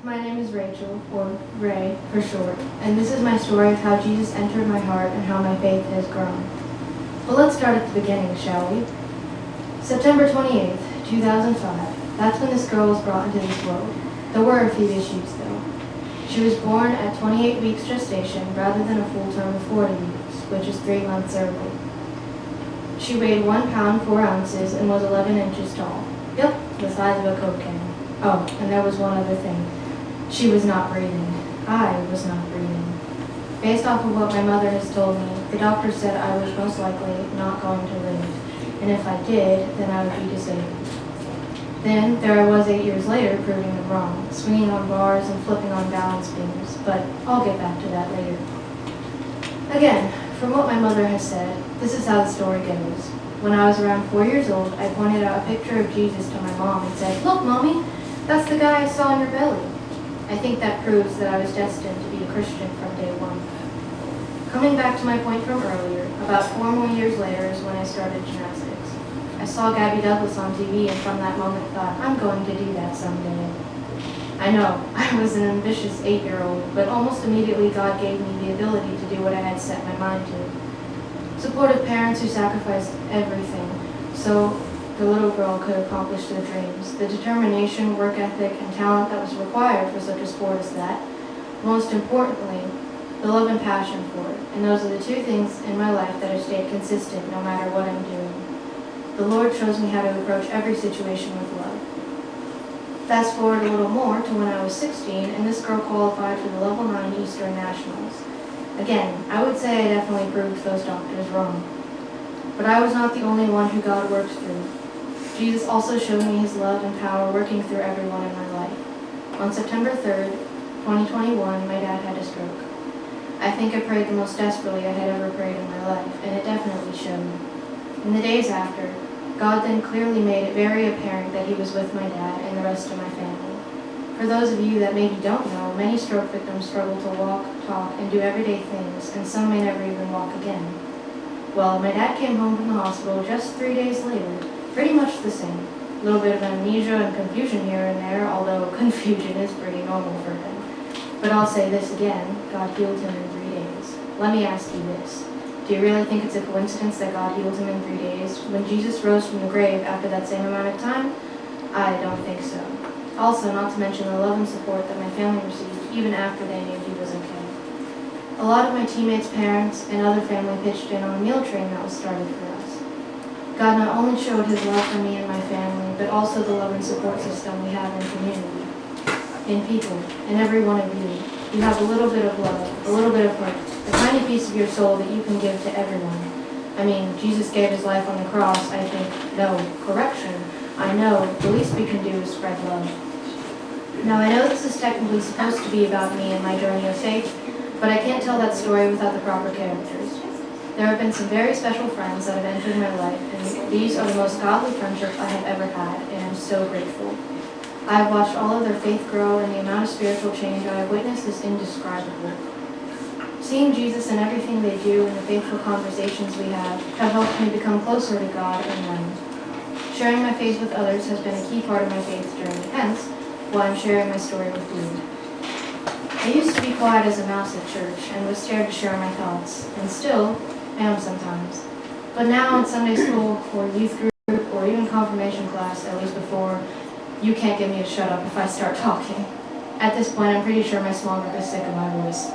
My name is Rachel, or Ray for short, and this is my story of how Jesus entered my heart and how my faith has grown. Well, let's start at the beginning, shall we? September 28th, 2005. That's when this girl was brought into this world. There were a few issues, though. She was born at 28 weeks gestation rather than a full term of 40 weeks, which is 3 months early. She weighed 1 pound 4 ounces and was 11 inches tall. Yep, the size of a Coke can. Oh, and there was one other thing. She was not breathing. I was not breathing. Based off of what my mother has told me, the doctor said I was most likely not going to live, and if I did, then I would be disabled. Then, there I was 8 years later proving them wrong, swinging on bars and flipping on balance beams, but I'll get back to that later. Again, from what my mother has said, this is how the story goes. When I was around 4 years old, I pointed out a picture of Jesus to my mom and said, "Look, Mommy, that's the guy I saw in your belly." I think that proves that I was destined to be a Christian from day one. Coming back to my point from earlier, about 4 more years later is when I started gymnastics. I saw Gabby Douglas on TV and from that moment thought, I'm going to do that someday. I know, I was an ambitious 8-year-old, but almost immediately God gave me the ability to do what I had set my mind to. Supportive parents who sacrificed everything, so the little girl could accomplish their dreams. The determination, work ethic, and talent that was required for such a sport as that. Most importantly, the love and passion for it. And those are the 2 things in my life that have stayed consistent no matter what I'm doing. The Lord shows me how to approach every situation with love. Fast forward a little more to when I was 16, and this girl qualified for the Level 9 Eastern Nationals. Again, I would say I definitely proved those doctors wrong. But I was not the only one who God worked through. Jesus also showed me his love and power working through everyone in my life. On September 3rd, 2021, my dad had a stroke. I think I prayed the most desperately I had ever prayed in my life, and it definitely showed. In the days after, God then clearly made it very apparent that he was with my dad and the rest of my family. For those of you that maybe don't know, many stroke victims struggle to walk, talk, and do everyday things, and some may never even walk again. Well, my dad came home from the hospital just 3 days later, pretty much the same. A little bit of amnesia and confusion here and there, although confusion is pretty normal for him. But I'll say this again, God healed him in 3 days. Let me ask you this. Do you really think it's a coincidence that God healed him in 3 days when Jesus rose from the grave after that same amount of time? I don't think so. Also, not to mention the love and support that my family received even after they knew he was okay. A lot of my teammates' parents and other family pitched in on a meal train that was started for us. God not only showed his love for me and my family, but also the love and support system we have in community, in people, in every one of you. You have a little bit of love, a little bit of heart, a tiny piece of your soul that you can give to everyone. I mean, Jesus gave his life on the cross, I think. No, correction. I know the least we can do is spread love. Now, I know this is technically supposed to be about me and my journey of faith, but I can't tell that story without the proper characters. There have been some very special friends that have entered my life, and these are the most godly friendships I have ever had, and I'm so grateful. I have watched all of their faith grow, and the amount of spiritual change I have witnessed is indescribable. Seeing Jesus in everything they do and the faithful conversations we have helped me become closer to God and them. Sharing my faith with others has been a key part of my faith journey, hence why I'm sharing my story with you. I used to be quiet as a mouse at church and was scared to share my thoughts, and still am sometimes. But now in Sunday school or youth group or even confirmation class, at least before, you can't get me to shut up if I start talking. At this point, I'm pretty sure my small group is sick of my voice.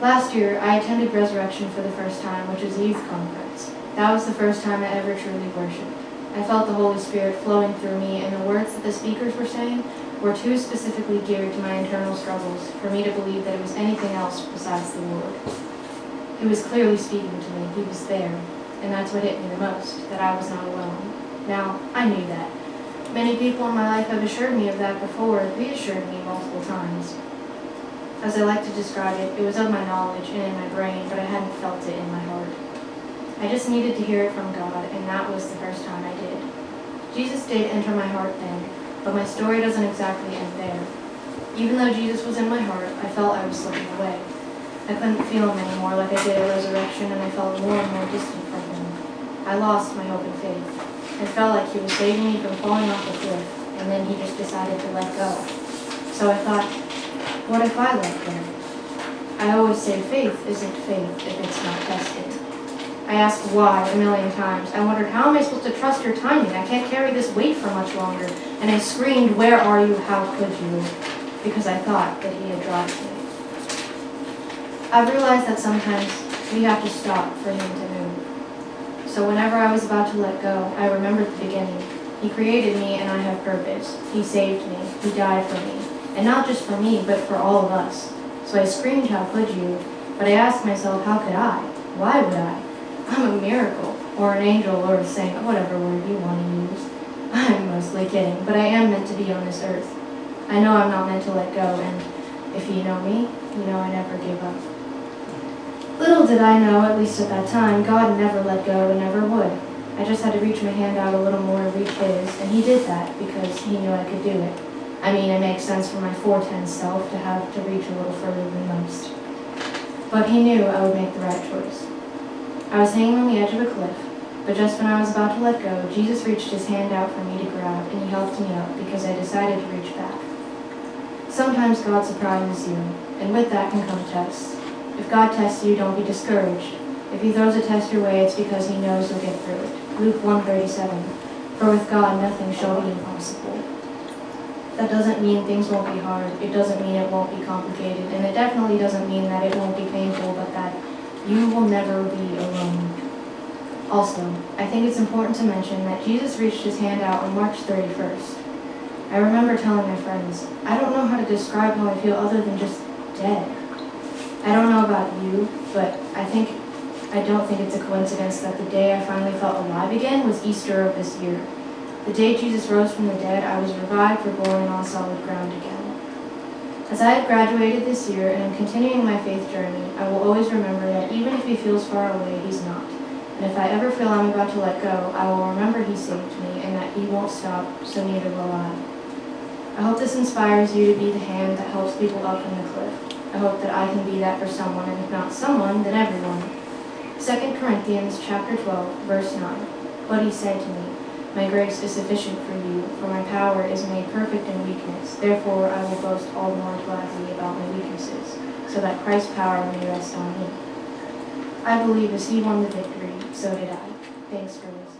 Last year, I attended Resurrection for the first time, which is a youth conference. That was the first time I ever truly worshiped. I felt the Holy Spirit flowing through me, and the words that the speakers were saying were too specifically geared to my internal struggles for me to believe that it was anything else besides the Lord. He was clearly speaking to me. He was there. And that's what hit me the most, that I was not alone. Now, I knew that. Many people in my life have assured me of that before, reassured me multiple times. As I like to describe it, it was of my knowledge and in my brain, but I hadn't felt it in my heart. I just needed to hear it from God, and that was the first time I did. Jesus did enter my heart then, but my story doesn't exactly end there. Even though Jesus was in my heart, I felt I was slipping away. I couldn't feel him anymore like I did at Resurrection, and I felt more and more distant from him. I lost my hope and faith. It felt like he was saving me from falling off a cliff, and then he just decided to let go. So I thought, what if I let go? I always say faith isn't faith if it's not tested. I asked why a million times. I wondered, how am I supposed to trust your timing? I can't carry this weight for much longer. And I screamed, where are you? How could you? Because I thought that he had dropped me. I've realized that sometimes we have to stop for him to move. So whenever I was about to let go, I remembered the beginning. He created me and I have purpose. He saved me. He died for me. And not just for me, but for all of us. So I screamed, how could you? But I asked myself, how could I? Why would I? I'm a miracle, or an angel, or a saint, whatever word you want to use. I'm mostly kidding, but I am meant to be on this earth. I know I'm not meant to let go, and if you know me, you know I never give up. Little did I know, at least at that time, God never let go and never would. I just had to reach my hand out a little more to reach his, and he did that because he knew I could do it. I mean, it makes sense for my 4'10" self to have to reach a little further than most. But he knew I would make the right choice. I was hanging on the edge of a cliff, but just when I was about to let go, Jesus reached his hand out for me to grab, and he helped me up because I decided to reach back. Sometimes God surprises you, and with that can come tests. If God tests you, don't be discouraged. If he throws a test your way, it's because he knows you'll get through it. Luke 1:37, for with God nothing shall be impossible. That doesn't mean things won't be hard, it doesn't mean it won't be complicated, and it definitely doesn't mean that it won't be painful, but that you will never be alone. Also, I think it's important to mention that Jesus reached his hand out on March 31st. I remember telling my friends, I don't know how to describe how I feel other than just dead. I don't know about you, but I don't think it's a coincidence that the day I finally felt alive again was Easter of this year. The day Jesus rose from the dead, I was revived for going on solid ground again. As I have graduated this year and am continuing my faith journey, I will always remember that even if he feels far away, he's not. And if I ever feel I'm about to let go, I will remember he saved me and that he won't stop, so neither will I. I hope this inspires you to be the hand that helps people up from the cliff. I hope that I can be that for someone, and if not someone, then everyone. 2 Corinthians chapter 12, verse 9. But he said to me, my grace is sufficient for you, for my power is made perfect in weakness. Therefore I will boast all the more gladly about my weaknesses, so that Christ's power may rest on me. I believe as he won the victory, so did I. Thanks for listening.